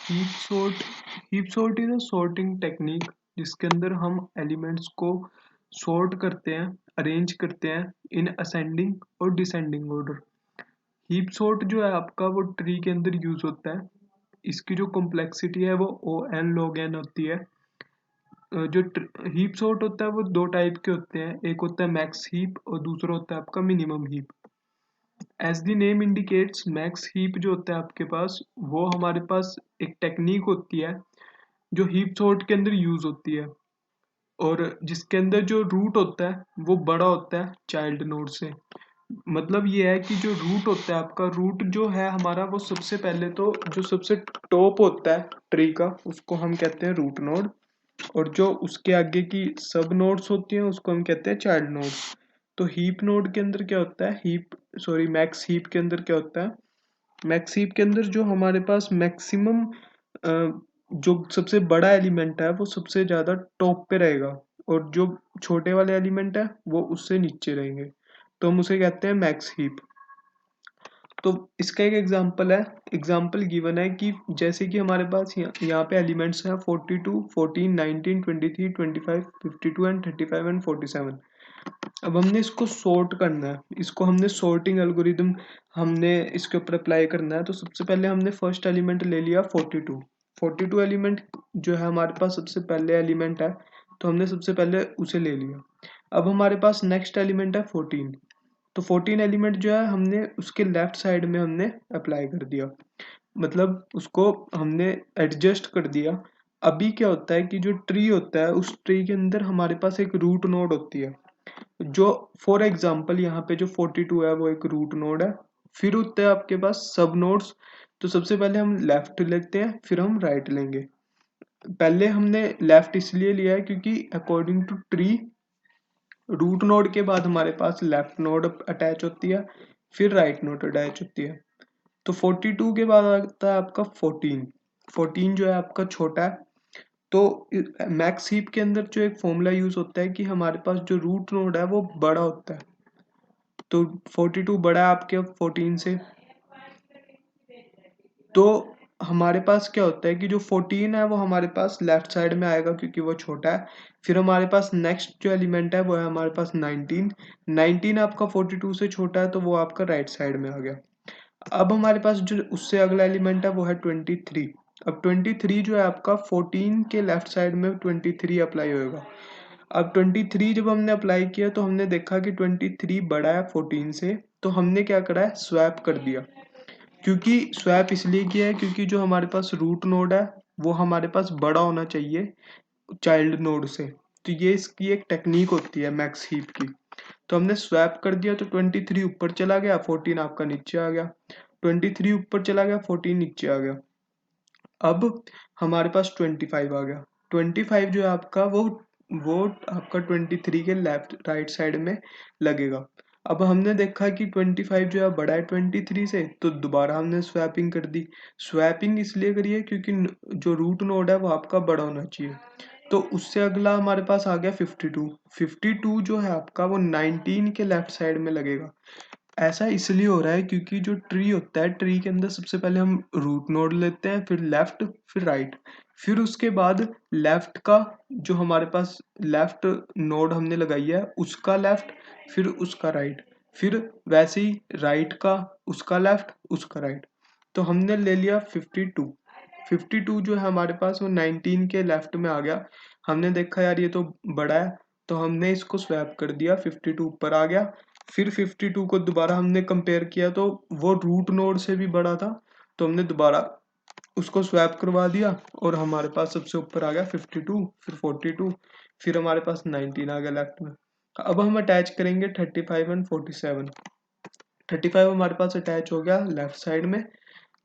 Heap sort is a sorting technique जिसके अंदर हम एलिमेंट्स को सॉर्ट करते हैं, अरेंज करते हैं इन असेंडिंग और डिसेंडिंग ऑर्डर। हीप सॉर्ट जो है आपका वो ट्री के अंदर यूज होता है। इसकी जो कॉम्प्लेक्सिटी है वो ओ एन लॉग एन होती है। जो हीप सॉर्ट होता है वो दो टाइप के होते हैं, एक होता है मैक्स हीप और दूसरा होता है आपका minimum heap. As the name indicates, max heap जो होता है आपके पास, वो हमारे पास एक टेक्निक होती है जो हीप सॉर्ट के अंदर यूज होती है, और जिसके अंदर जो रूट होता है वो बड़ा होता है चाइल्ड नोड से। मतलब ये है कि जो रूट होता है आपका, रूट जो है हमारा, वो सबसे पहले तो जो सबसे टॉप होता है ट्री का उसको हम कहते हैं रूट नोड, और जो उसके आगे की सब नोड्स होती हैं उसको हम कहते हैं चाइल्ड नोड्स। तो हीप नोड के अंदर क्या होता है, मैक्स हीप के अंदर क्या होता है, मैक्स हीप के अंदर जो हमारे पास मैक्सिमम जो सबसे बड़ा एलिमेंट है वो सबसे ज्यादा टॉप पे रहेगा, और जो छोटे वाले एलिमेंट है वो उससे नीचे रहेंगे, तो हम उसे कहते हैं मैक्स हीप। तो इसका एक एग्जांपल गिवन है कि जैसे कि हमारे पास यहाँ पे एलिमेंट्स हैं 42, 14, 19, 23, 25, 52 एंड 35 एंड 47। अब हमने इसको सॉर्ट करना है, इसको हमने सॉर्टिंग एल्गोरिदम हमने इसके ऊपर अप्लाई करना है। तो सबसे पहले हमने फर्स्ट एलिमेंट ले लिया 42। 42 एलिमेंट जो है हमारे पास सबसे पहले एलिमेंट है, तो हमने सबसे पहले उसे ले लिया। अब हमारे पास नेक्स्ट एलिमेंट है 14। तो 14 एलिमेंट जो है हमने उसके लेफ्ट साइड में हमने अप्लाई कर दिया, मतलब उसको हमने एडजस्ट कर दिया। अभी क्या होता है कि जो ट्री होता है उस ट्री के अंदर हमारे पास एक रूट नोड होती है, जो फॉर एग्जांपल यहाँ पे जो 42 है वो एक रूट नोड है। फिर होते हैं आपके पास सब नोड्स। तो सबसे पहले हम लेफ्ट लेते हैं, फिर हम राइट लेंगे। पहले हमने लेफ्ट इसलिए लिया है क्योंकि according to tree root node के बाद हमारे पास लेफ्ट नोड अटैच होती है, फिर राइट नोड अटैच होती है। तो 42 के बाद आता है आपका 14। 14 जो है आपका छोटा है। तो मैक्स हीप के अंदर जो एक फॉर्मूला यूज होता है कि हमारे पास जो रूट नोड है वो बड़ा होता है, तो 42 बड़ा है आपके 14 से। तो हमारे पास क्या होता है कि जो 14 है वो हमारे पास लेफ्ट साइड में आएगा क्योंकि वो छोटा है। फिर हमारे पास नेक्स्ट जो एलिमेंट है वो है हमारे पास 19। 19 आपका 42 से छोटा है तो वो आपका राइट साइड में आ गया। अब हमारे पास जो उससे अगला एलिमेंट है वो है 23। अब 23 जो है आपका 14 के लेफ्ट साइड में 23 अप्लाई होएगा। अब 23 जब हमने अप्लाई किया तो हमने देखा कि 23 बड़ा है 14 से, तो हमने क्या करा है, स्वैप कर दिया। क्योंकि स्वैप इसलिए किया है क्योंकि जो हमारे पास रूट नोड है वो हमारे पास बड़ा होना चाहिए चाइल्ड नोड से। तो ये इसकी एक टेक्निक होती है मैक्स हीप की। तो हमने स्वैप कर दिया, तो 23 ऊपर चला गया, 14 आपका नीचे आ गया। 23 ऊपर चला गया, 14 नीचे आ गया। अब हमारे पास 25 आ गया। 25 जो है आपका वो आपका 23 के लेफ्ट राइट साइड में लगेगा। अब हमने देखा कि 25 जो है बड़ा है 23 से, तो दोबारा हमने स्वैपिंग कर दी। स्वैपिंग इसलिए करी है क्योंकि जो रूट नोड है वो आपका बड़ा होना चाहिए। तो उससे अगला हमारे पास आ गया 52। 52 जो है आपका वो 19 के लेफ्ट साइड में लगेगा। ऐसा इसलिए हो रहा है क्योंकि जो ट्री होता है, ट्री के अंदर सबसे पहले हम रूट नोड लेते हैं, फिर लेफ्ट, फिर राइट, फिर उसके बाद लेफ्ट का जो हमारे पास लेफ्ट नोड हमने लगाई है उसका लेफ्ट, फिर उसका राइट, फिर वैसे ही राइट का, उसका लेफ्ट, उसका राइट। तो हमने ले लिया 52। 52 जो है हमारे पास वो 19 के लेफ्ट में आ गया। हमने देखा यार ये तो बड़ा है, तो हमने इसको स्वैप कर दिया, 52 ऊपर आ गया। फिर 52 को दोबारा हमने कंपेयर किया तो वो रूट नोड से भी बड़ा था, तो हमने दोबारा उसको स्वैप करवा दिया और हमारे पास सबसे ऊपर आ गया 52, फिर 42, फिर हमारे पास 19 आ गया लेफ्ट में। अब हम अटैच करेंगे 35 एंड 47। 35 हमारे पास अटैच हो गया लेफ्ट साइड में,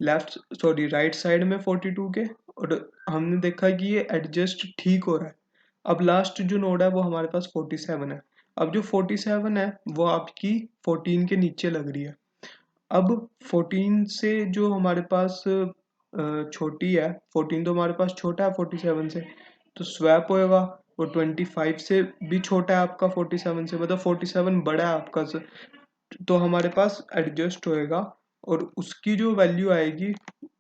राइट साइड में 42 के, और हमने देखा कि ये एडजस्ट ठीक हो रहा है। अब लास्ट जो नोड है वो हमारे पास 47 है। अब जो 47 है वो आपकी 14 के नीचे लग रही है। अब 14 से जो हमारे पास छोटी है, 14 तो हमारे पास छोटा है 47 से, तो स्वैप होएगा। और 25 से भी छोटा है आपका 47 से, मतलब 47 बड़ा है आपका तो हमारे पास एडजस्ट होएगा, और उसकी जो वैल्यू आएगी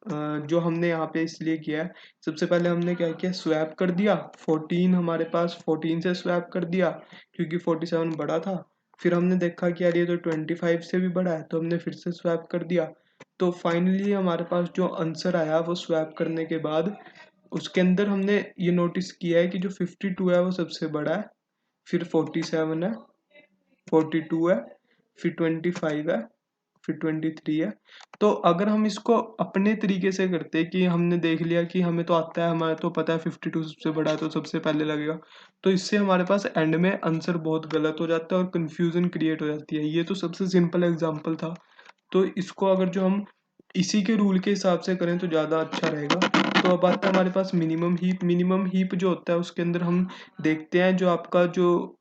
जो हमने यहाँ पे इसलिए किया है, सबसे पहले हमने क्या किया, स्वैप कर दिया 14, हमारे पास 14 से स्वैप कर दिया क्योंकि 47 बड़ा था। फिर हमने देखा कि यार ये तो 25 से भी बड़ा है, तो हमने फिर से स्वैप कर दिया। तो फाइनली हमारे पास जो आंसर आया वो स्वैप करने के बाद उसके अंदर हमने ये नोटिस किया है कि जो 52 है वो सबसे बड़ा है, फिर 47 है, 42 है, फिर 25 है, फिर 23 है। तो अगर हम इसको अपने तरीके से करते कि हमने देख लिया कि हमें तो आता है, हमारे तो पता है 52 सबसे बड़ा है तो सबसे पहले लगेगा, तो इससे हमारे पास एंड में आंसर बहुत गलत हो जाता है और कंफ्यूजन क्रिएट हो जाती है। ये तो सबसे सिंपल एग्जांपल था। तो इसको अगर जो हम इसी के रूल के हिसाब से करें तो ज़्यादा अच्छा रहेगा। तो अब आता है हमारे पास मिनिमम हीप। मिनिमम हीप जो होता है उसके अंदर हम देखते हैं जो आपका जो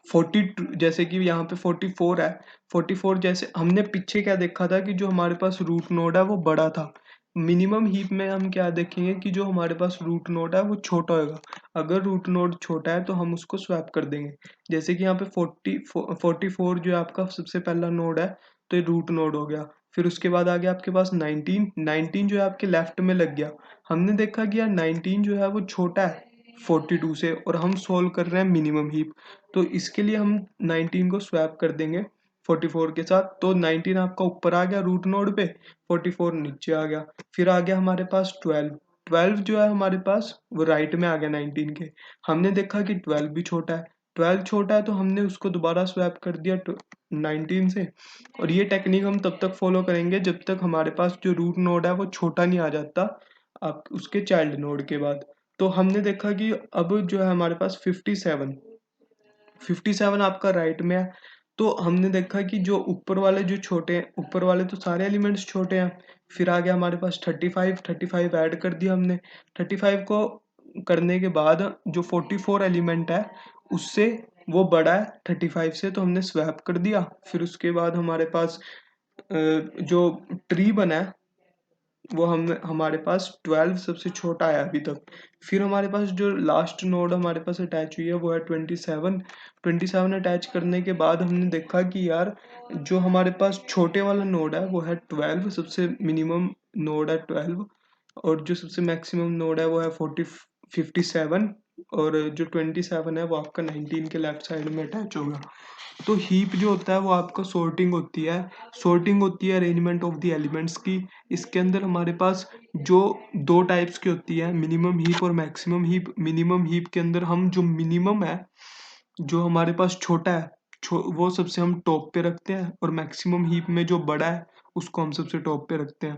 42, जैसे कि यहाँ पे 44 है, 44 जैसे हमने पीछे क्या देखा था कि जो हमारे पास रूट नोड है वो बड़ा था। मिनिमम हीप में हम क्या देखेंगे कि जो हमारे पास रूट नोड है वो छोटा होगा। अगर रूट नोड छोटा है तो हम उसको स्वैप कर देंगे। जैसे कि यहाँ पे 44 जो है आपका सबसे पहला नोड है, तो ये रूट नोड हो गया। फिर उसके बाद आ गया आपके पास 19 जो है आपके लेफ्ट में लग गया। हमने देखा कि यार 19 जो है वो छोटा है 42 से, और हम सोल्व कर रहे हैं मिनिमम हीप, तो इसके लिए हम 19 को स्वैप कर देंगे 44 के साथ। तो 19 आपका ऊपर आ गया रूट नोड पे, 44 नीचे आ गया। फिर आ गया हमारे पास 12। 12 जो है हमारे पास वो राइट में आ गया 19 के। हमने देखा कि 12 भी छोटा है, 12 छोटा है तो हमने उसको दोबारा स्वैप कर दिया 19 से। और ये टेक्निक हम तब तक फॉलो करेंगे जब तक हमारे पास जो रूट नोड है वो छोटा नहीं आ जाता आप उसके चाइल्ड नोड के बाद। तो हमने देखा कि अब जो है हमारे पास 57 आपका राइट में है। तो हमने देखा कि जो ऊपर वाले जो छोटे हैं, ऊपर वाले तो सारे एलिमेंट्स छोटे हैं। फिर आ गया हमारे पास 35 ऐड कर दिया हमने। 35 को करने के बाद जो 44 एलिमेंट है उससे वो बड़ा है 35 से, तो हमने स्वैप कर दिया। फिर उसके बाद हमारे पास जो ट्री बना है वो हम हमारे पास 12 सबसे छोटा है अभी तक। फिर हमारे पास जो लास्ट नोड हमारे पास अटैच हुई है वो है 27 अटैच करने के बाद हमने देखा कि यार जो हमारे पास छोटे वाला नोड है वो है 12, सबसे मिनिमम नोड है 12, और जो सबसे मैक्सिमम नोड है वो है 57, और जो 27 है वो आपका 19 के लेफ्ट साइड में अटैच होगा। तो हीप जो होता है वो आपका सॉर्टिंग होती है अरेंजमेंट ऑफ द एलिमेंट्स की। इसके अंदर हमारे पास जो दो टाइप्स की होती है, मिनिमम हीप और मैक्सिमम हीप। मिनिमम हीप के अंदर हम जो मिनिमम है जो हमारे पास छोटा है वो सबसे हम टॉप पे रखते हैं, और मैक्सिमम हीप में जो बड़ा है उसको हम सबसे टॉप पे रखते हैं।